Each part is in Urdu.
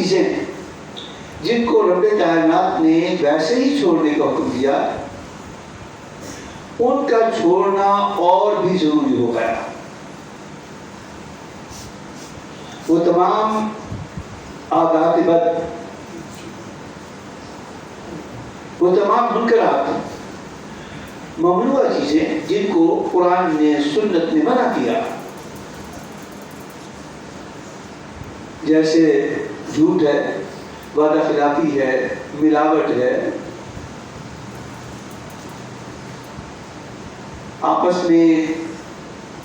چیزیں جن کو رب کائنات نے ویسے ہی چھوڑنے کا حکم دیا، ان کا چھوڑنا اور بھی ضروری ہو گیا۔ وہ تمام عادات بد، وہ تمام منکرات، ممنوع چیزیں جن کو قرآن نے، سنت نے منع کیا، جیسے جھوٹ ہے، وعدہ خلافی ہے، ملاوٹ ہے، آپس میں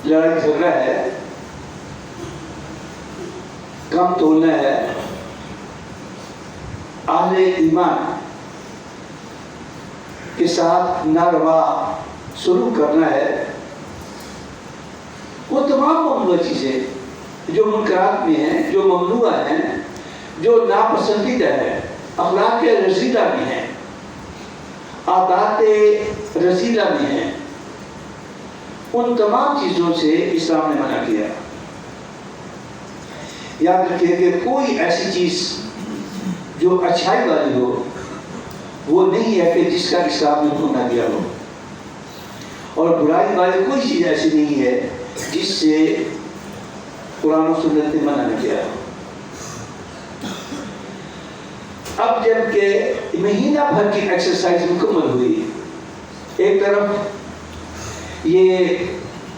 لڑائی جھگڑا ہے، کم تولنا ہے، اہل ایمان کے ساتھ ناروا سلوک کرنا ہے، وہ تمام ممنوع چیزیں جو منکرات میں ہیں، جو ممنوع ہیں، جو ناپسندیدہ ہے، اخلاق رذیلہ میں ہیں، عادات رذیلہ میں ہیں، ان تمام چیزوں سے اسلام نے منع کیا۔ یاد رکھیے کہ کوئی ایسی چیز جو اچھائی والی ہو وہ نہیں ہے کہ جس کا اسلام نے حکم نہ کیا ہو، اور برائی والی کوئی چیز ایسی نہیں ہے جس سے قرآن و سنت نے منع نہ کیا ہو۔ اب جب کہ مہینہ بھر کی ایکسرسائز مکمل ہوئی، ایک طرف یہ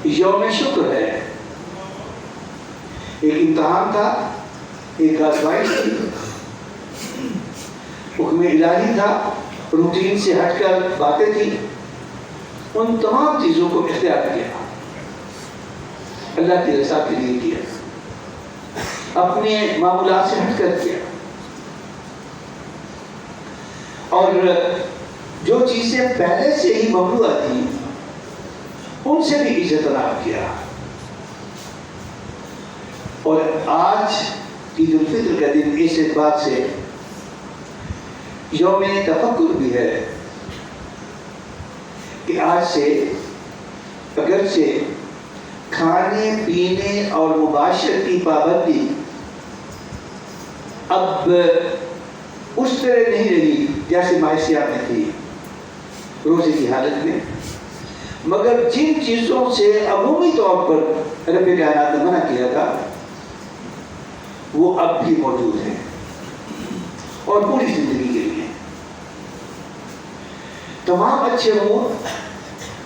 یوم شکر ہے، ایک امتحان تھا، ایک آزمائش تھی، حکم الہی تھا، روٹین سے ہٹ کر باتیں تھیں، ان تمام چیزوں کو اختیار کیا، اللہ کی رضا کے لیے کیا، اپنے معمولات سے ہٹ کر کیا، اور جو چیزیں پہلے سے ہی ممنوع تھیں ان سے بھی اجتناب کیا۔ اور آج عید الفطر کا دن اس اعتبار سے یوم تفکر بھی ہے کہ آج سے اگرچہ کھانے پینے اور مباشرت کی پابندی اب اس طرح نہیں رہی جیسے ماہ سیاہ میں تھی روزے کی حالت میں، مگر جن چیزوں سے عمومی طور پر رب کائنات نے منع کیا تھا وہ اب بھی موجود ہیں اور پوری زندگی کے لیے۔ تمام اچھے امور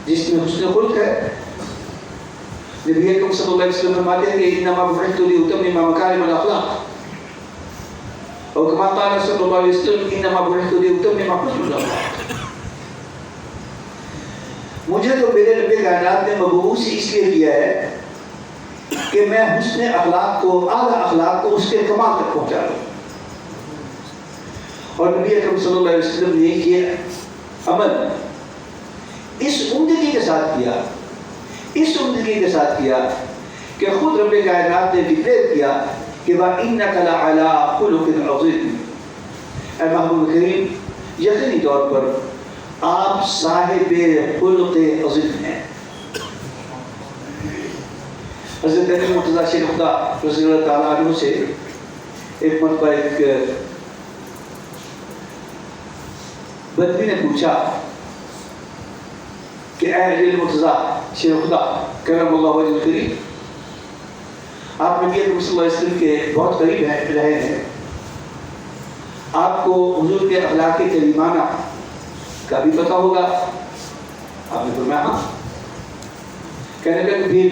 جس میں حسن خلق ہے، نبی اکرم صلی اللہ علیہ وسلم فرماتے ہیں کہ انما بعثت لاتمم مکارم الاخلاق، اور کما قال صلی اللہ علیہ وسلم انما بعثت لاتمم حسن الاخلاق، مجھے تو میرے رب کائنات نے مبعوث اس لیے کیا ہے کہ میں حسن اخلاق کو، اعلیٰ اخلاق کو اس کے کمال تک پہنچا دوں۔ اور نبی اکرم صلی اللہ علیہ وسلم نے یہ عمل اس عمدگی کے ساتھ کیا، اس عمدگی کے ساتھ کیا کہ خود رب کائنات نے ڈکلیئر کیا کہ وَإِنَّكَ لَعَلَىٰ خُلُقٍ عَظِيمٍ، اے محبوب کریم یقینی طور پر آپ صاحب خلق عظیم ہیں۔ حضرت علی مرتضیٰ شیخ خدا رضی اللہ تعالیٰ عنہ سے ایک مرتبہ ایک بدوی نے پوچھا کہ اے علی مرتضیٰ شیخ خدا کرم اللہ وجہ الکریم، آپ نبی اکرم صلی اللہ علیہ وسلم کے بہت قریب رہے ہیں، آپ کو حضور کے اخلاق کریمانہ کا بھی پتہ ہوگا؟ آپ نے فرمایا ہاں۔ کہنے لگے پھر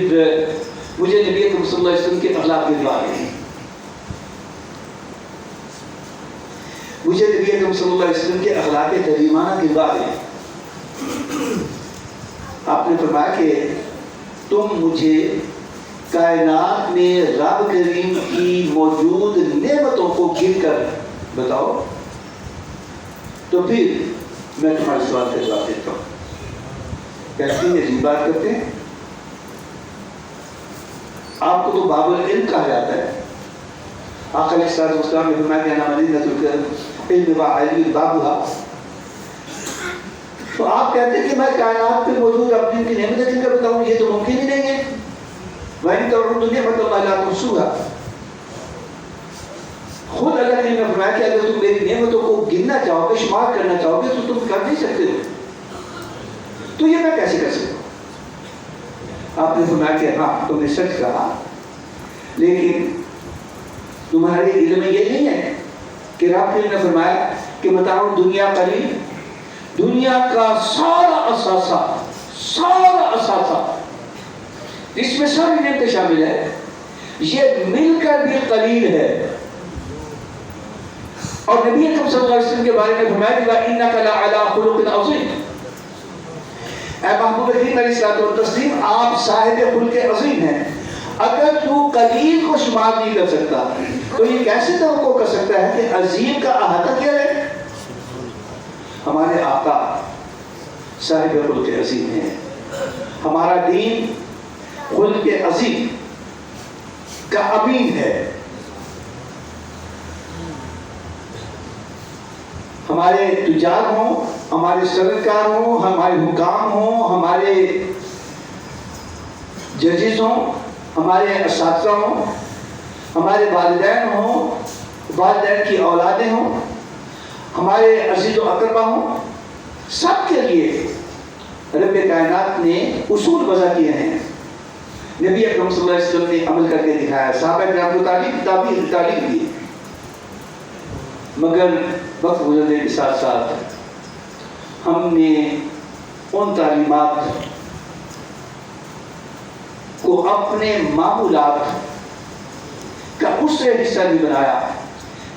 مجھے نبی اکرم صلی اللہ علیہ وسلم کے اخلاق دلوا دیں، مجھے نبی اکرم صلی اللہ علیہ وسلم کے اخلاق کریمانہ دلوا دیں۔ آپ نے فرمایا کہ تم مجھے کائنات میں رب کریم کی موجود نعمتوں کو گن کر بتاؤ، تو پھر میں تمہارے سوال کا جواب دیتا ہوں۔ کہتے ہیں عجیب بات کرتے ہیں، آپ کو تو باب العلم کہا جاتا ہے، آقا علیہ الصلوۃ والسلام نے فرمایا کہ انا مدینۃ العلم وعلم بابها، تو آپ کہتے ہیں کہ میں کائنات پہ موجود اپنی کی نعمتیں جن کا بتاؤں، یہ تو ممکن ہی نہیں ہے۔ وَإِن تَعُدُّوا نِعْمَتَ اللَّهِ لَا تُحْصُوهَا، خود اللہ نے فرمایا کہ اگر تم میری نعمتوں کو گننا چاہو گے، شمار کرنا چاہو گے تو تم کر نہیں سکتے ہو، تو یہ میں کیسے کر سکتا ہوں؟ آپ نے فرمایا کہ ہاں تم نے سچ کہا، لیکن تمہارے علم میں یہ نہیں ہے کہ رب نے فرمایا کہ بتاؤ دنیا قلیل، دنیا کا سارا اثاثہ اس میں ساری نعمتیں شامل ہے، یہ مل کر بھی قلیل ہے۔ اور نبی اکرم صلی اللہ علیہ وسلم کے بارے میں فرمایا کہ انک لعلی خلق عظیم، اے محبوب کریم علیہ الصلوۃ والتسلیم آپ صاحب خلق عظیم ہیں، اگر تو قلیل کو شمار نہیں کر سکتا تو یہ کیسے توقع کر سکتا ہے کہ عظیم کا احاطہ کیا ہے؟ ہمارے آقا صاحب خلق عظیم ہیں، ہمارا دین خلق عظیم کا امین ہے۔ ہمارے تجار ہوں، ہمارے صنعتکار ہوں، ہمارے حکام ہوں، ہمارے ججز ہوں، ہمارے اساتذہ ہوں، ہمارے والدین ہوں، والدین کی اولادیں ہوں، ہمارے عزیز و اقربا ہوں، سب کے لیے رب کائنات نے اصول وضع کیے ہیں۔ نبی اکرم صلی اللہ علیہ وسلم نے عمل کر کے دکھایا، صحابہ کرام کو تعلیم دی، مگر وقت گزرنے کے ساتھ ساتھ ہم نے ان تعلیمات کو اپنے معمولات کا اس سے حصہ نہیں بنایا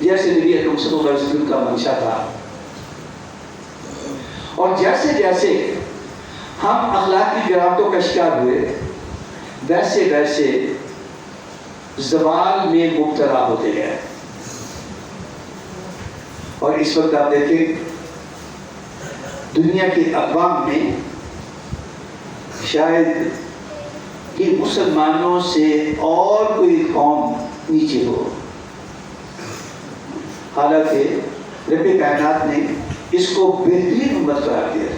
جیسے نبی اکرم صلی اللہ علیہ وسلم کا منشا تھا، اور جیسے جیسے ہم اخلاقی گراوٹوں کا شکار ہوئے ویسے ویسے زوال میں مبتلا ہوتے گئے۔ اور اس وقت آپ دیکھیں دنیا کے اقوام میں شاید کہ مسلمانوں سے اور کوئی قوم نیچے ہو، حالانکہ رب کائنات نے اس کو بہترین امت قرار دیا۔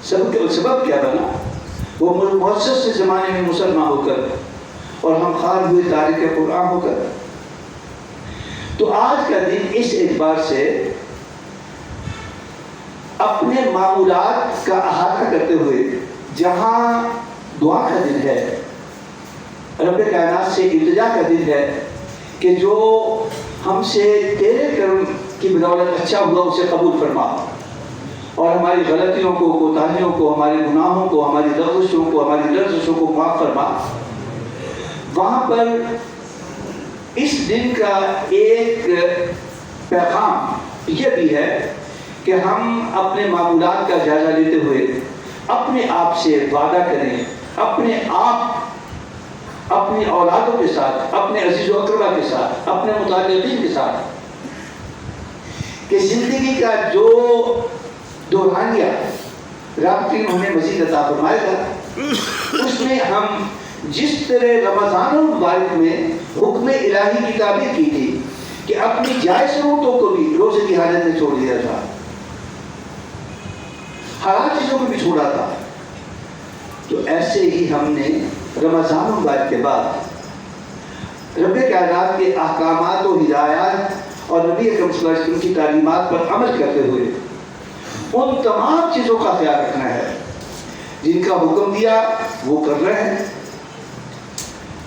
سبب کیا بنا؟ وہ مؤسس سے زمانے میں مسلمان ہو کر اور ہم خار ہوئے تاریخ قرآن ہو کر۔ تو آج کا دن اس اعتبار سے اپنے معمولات کا احاطہ کرتے ہوئے جہاں دعا کا دن ہے، رب کائنات سے التجا کا دن ہے کہ جو ہم سے تیرے کرم کی بدولت اچھا ہوا اسے قبول فرما، اور ہماری غلطیوں کو، کوتاہیوں کو، ہمارے گناہوں کو، ہماری لغزشوں کو، ہماری لرزشوں کو معاف فرما۔ وہاں پر اس دن کا ایک پیغام یہ بھی ہے کہ ہم اپنے معمولات کا جائزہ لیتے ہوئے اپنے آپ سے وعدہ کریں، اپنے آپ اپنی اولادوں کے ساتھ، اپنے عزیز و اقربا کے ساتھ، اپنے متعلقین کے ساتھ، کہ زندگی کا جو دورانیہ رب کی انہیں مزید عطا فرمائے گا، اس میں ہم جس طرح رمضان المبارک میں حکم الہی کی تعبیر کی تھی کہ اپنی جائز ضرورتوں کو بھی روزے کی حالت میں چھوڑ دیا تھا، حرام چیزوں کو بھی چھوڑا تھا، تو ایسے ہی ہم نے رمضان المبارک کے بعد رب کائنات کے احکامات و ہدایات اور نبی اکرم صلی اللہ علیہ وسلم کی تعلیمات پر عمل کرتے ہوئے ان تمام چیزوں کا خیال رکھنا ہے جن کا حکم دیا وہ کر رہے ہیں،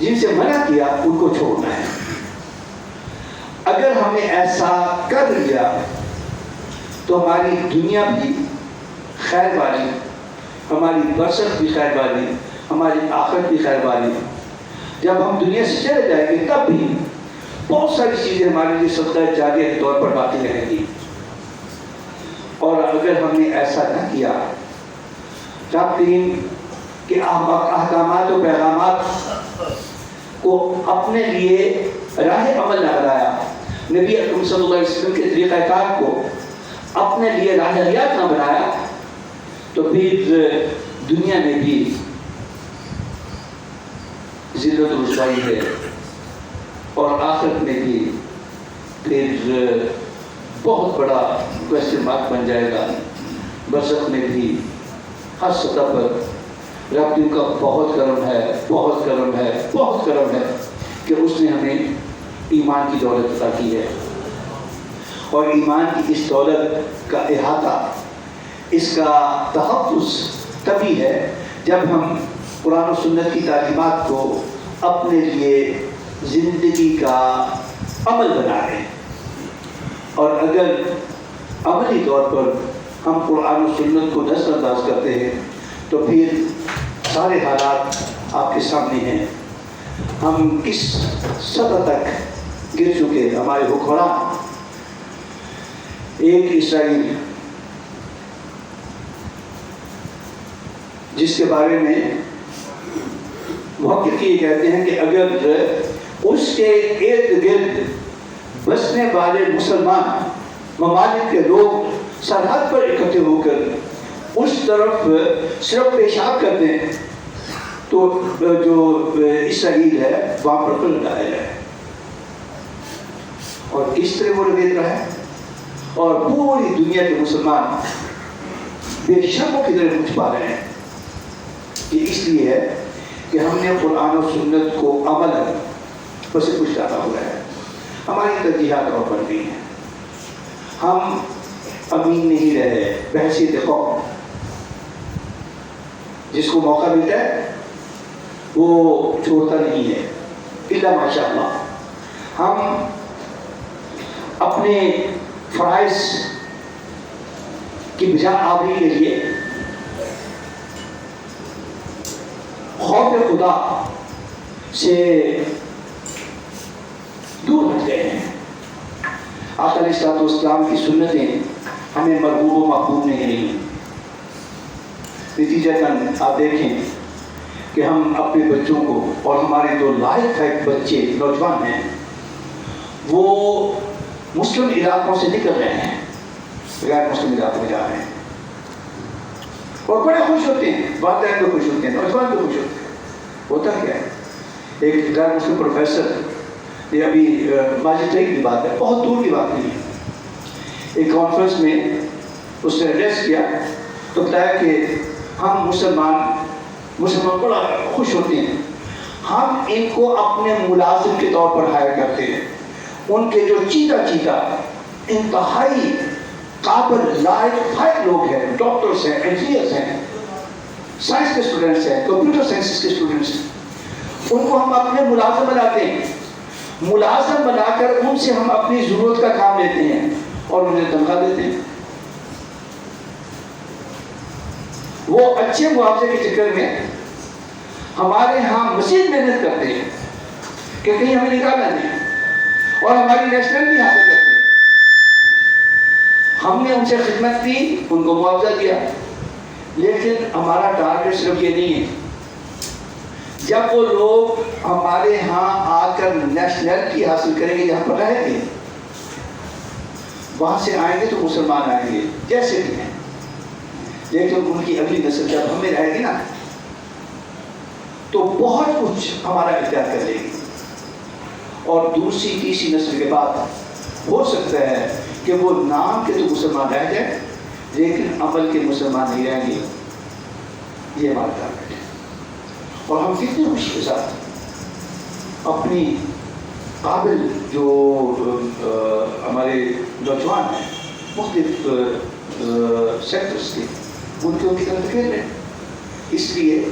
جن سے منع کیا ان کو چھوڑنا ہے۔ اگر ہم نے ایسا کر لیا تو ہماری دنیا بھی خیر والی، ہماری برزخ بھی خیر والی، ہماری آخرت بھی خیر والی۔ جب ہم دنیا سے چلے جائیں گے تب بھی بہت ساری چیزیں ہمارے لیے صدقہ جاریہ کے طور پر باقی رہیں گی۔ اور اگر ہم نے ایسا نہ کیا، رب دین کے احکامات و پیغامات کو اپنے لیے راہ عمل نہ بنایا، نبی اکرم صلی اللہ علیہ وسلم کے طریقہ کار کو اپنے لیے راہ حیات نہ بنایا، تو پھر دنیا میں بھی ذلت و رسوائی ہے، اور آخرت میں بھی پھر بہت بڑا کوسچن مارک بن جائے گا۔ برزخ میں بھی ہر سطح پر رب کا بہت کرم ہے، بہت کرم ہے، بہت کرم ہے کہ اس نے ہمیں ایمان کی دولت عطا کی ہے، اور ایمان کی اس دولت کا احاطہ، اس کا تحفظ تبھی ہے جب ہم قرآن و سنت کی تعلیمات کو اپنے لیے زندگی کا عمل بنا رہے ہیں۔ اور اگر عملی طور پر ہم قرآن و سنت کو نظر انداز کرتے ہیں تو پھر سارے حالات آپ کے سامنے ہیں۔ ہم کس سطح تک گر چکے، ہمارے حکمران ایک اسرائیل جس کے بارے میں محقق یہ کہتے ہیں کہ اگر اس کے ارد گرد بسنے والے مسلمان ممالک کے لوگ سرحد پر اکٹھے ہو کر اس طرف صرف پیشاب کرتے ہیں تو جو اسرائیل ہے وہاں پر پلٹ آیا ہے، اور کس طرح وہ رویت رہا ہے، اور پوری دنیا کے مسلمان بے شرموں کی طرح پوچھ پا رہے ہیں۔ یہ اس لیے ہے کہ ہم نے قرآن و سنت کو عمل بس کچھ ڈالا ہوا ہے، ہماری ترجیحات اور بن گئی ہیں، ہم امین نہیں رہے بحثیت قوم۔ جس کو موقع ملتا ہے وہ چھوڑتا نہیں ہے الا ماشاء اللہ۔ ہم اپنے فرائض کی بجا آوری کے لیے خوف خدا سے دور ہٹ گئے ہیں۔ آقا علیہ الصلوۃ والسلام کی سنتیں ہمیں مرغوب و محبوب نہیں رہی۔ نتیجتاً آپ دیکھیں کہ ہم اپنے بچوں کو، اور ہمارے جو لائق فائق بچے نوجوان ہیں، وہ مسلم علاقوں سے نکل رہے ہیں، غیر مسلم علاقوں میں جا رہے ہیں، اور بڑے خوش ہوتے ہیں، والدین بھی خوش ہوتے ہیں، نوجوان بھی خوش ہوتے ہیں۔ ہوتا کیا ہے، ایک غیر مسلم پروفیسر، یہ ابھی ماجد کی بات ہے، بہت دور کی بات نہیں ہے، ایک کانفرنس میں اس نے ایڈریس کیا تو بتایا کہ ہم مسلمان بڑا خوش ہوتے ہیں، ہم ان کو اپنے ملازم کے طور پر ہائر کرتے ہیں، ان کے جو چیتا انتہائی قابل لائق فائق لوگ ہیں، ڈاکٹرز ہیں، انجینئرز ہیں، سائنس کے اسٹوڈنٹس ہیں، کمپیوٹر سائنسز کے اسٹوڈنٹس ہیں، ان کو ہم اپنے ملازم بناتے ہیں، ملازم بنا کر ان سے ہم اپنی ضرورت کا کام لیتے ہیں اور انہیں تنخواہ دیتے ہیں۔ وہ اچھے معاوضے کے چکر میں ہمارے ہاں مزید محنت کرتے ہیں کہ کہیں ہمیں نکالا نہیں، اور ہماری نیشنلٹی حاصل کرتے ہیں۔ ہم نے ان سے خدمت کی، ان کو معاوضہ دیا، لیکن ہمارا ٹارگیٹ صرف یہ نہیں ہے۔ جب وہ لوگ ہمارے ہاں آ کر نیشنلٹی حاصل کریں گے، جہاں پر رہیں گے، وہاں سے آئیں گے تو مسلمان آئیں گے جیسے بھی ہیں، لیکن ان کی اگلی نسل جب ہمیں رہے گی نا تو بہت کچھ ہمارا اختیار کر لے گی، اور دوسری تیسری نسل کے بعد ہو سکتا ہے کہ وہ نام کے تو مسلمان رہ جائیں لیکن عمل کے مسلمان نہیں رہیں گے۔ یہ ہمارا ٹارگیٹ ہے، اور ہم کتنی خوشی کے ساتھ اپنی قابل جو ہمارے نوجوان ہیں مختلف سیکٹرز کے، ان کی طرف پھیر رہے ہیں، اس لیے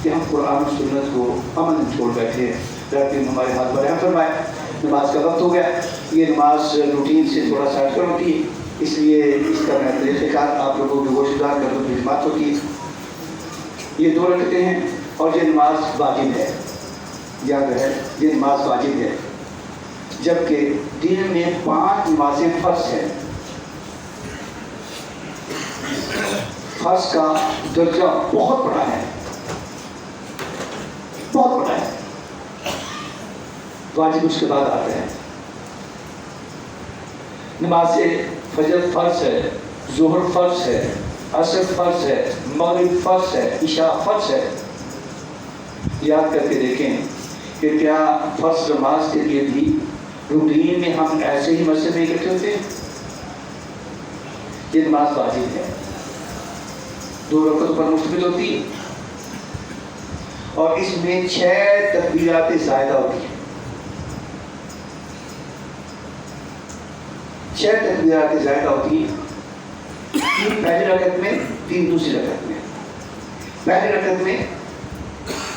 کہ ہم قرآن و سنت کو امن چھوڑ بیٹھے ہیں۔ لیکن ہمارے ہاتھ پر رحم فرمائے، نماز کا وقت ہو گیا، یہ نماز روٹین سے تھوڑا سا ہٹ کر ہوتی ہے، اس لیے اس کا میں طریقہ کار آپ لوگوں کو گوشتدار کر دوں، خدمات ہوتی ہے۔ یہ 2 رکعتیں ہیں، اور یہ نماز واجب ہے، یاد رہے یہ نماز واجب ہے، جبکہ دن میں 5 نمازیں فرض ہیں۔ فرض کا درجہ بہت بڑا ہے، بہت بڑا ہے، واجب اس کے بعد آتا ہے۔ نماز فجر فرض ہے، ظہر فرض ہے، عصر فرض ہے، مغرب فرض ہے، عشاء فرض ہے۔ یاد کر کے دیکھیں کہ کیا فرض نماز کے لیے بھی روٹین میں ہم ایسے ہی مسجد میں اکٹھے ہوتے ہیں؟ یہ نماز واجب ہے، 2 رکعتوں پر مشتمل ہوتی ہے، اور اس میں 6 تکبیرات زائدہ ہوتی ہیں۔ 6 تکبیرات زائدہ ہوتی ہیں، 3 پہلی رکعت میں، 3 دوسری رکعت میں۔ پہلی رکعت میں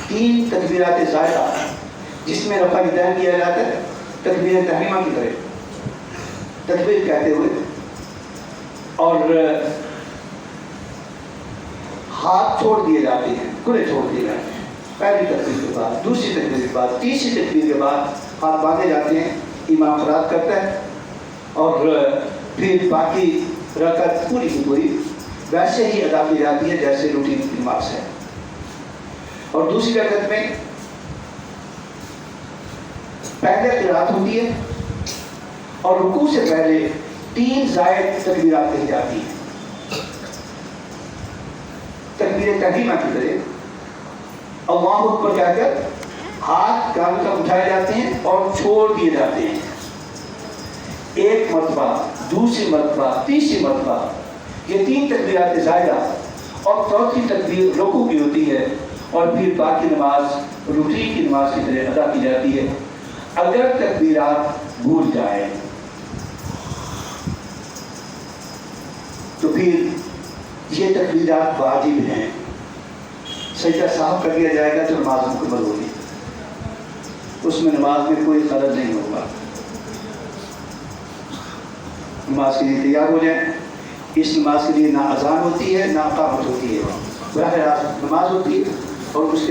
3 تکبیرات زائدہ جس میں رفع یدین کیا جاتا ہے تکبیر تحریمہ کی طرح تکبیر کہتے ہوئے، اور ہاتھ چھوڑ دیے جاتے ہیں، کھلے چھوڑ دیے جاتے ہیں۔ پہلی تکبیر کے بعد، دوسری تکبیر کے بعد، تیسری تکبیر کے بعد ہاتھ باندھے جاتے ہیں، امام قرات کرتا ہے، اور پھر باقی رکعت پوری کی پوری ویسے ہی ادا کی جاتی ہے جیسے روٹین کی نماز ہے۔ اور دوسری رکعت میں پہلے قرات ہوتی ہے اور رکوع سے پہلے 3 زائد تکبیرات کہی جاتی ہیں، تکبیر تحریمہ کی طرح اللہ اکبر کہہ کر ہاتھ کان تک اٹھائے جاتے ہیں اور چھوڑ دیے جاتے ہیں، 1 مرتبہ، دوسری مرتبہ، تیسری مرتبہ، یہ 3 تکبیرات زائدہ، اور چوتھی تکبیر رکوع کی ہوتی ہے، اور پھر باقی نماز روٹین کی نماز کی طرح ادا کی جاتی ہے۔ اگر تکبیرات بھول جائیں تو پھر یہ تکبیرات واجب ہیں، سجدہ صاحب کر دیا جائے گا تو نماز مکمل ہوگی، اس میں نماز میں کوئی خلل نہیں ہوگا۔ نماز کے لیے تیار ہو جائیں۔ اس نماز کے لیے نہ اذان ہوتی ہے نہ اقامت ہوتی ہے، براہ راست نماز ہوتی ہے، اور اس کے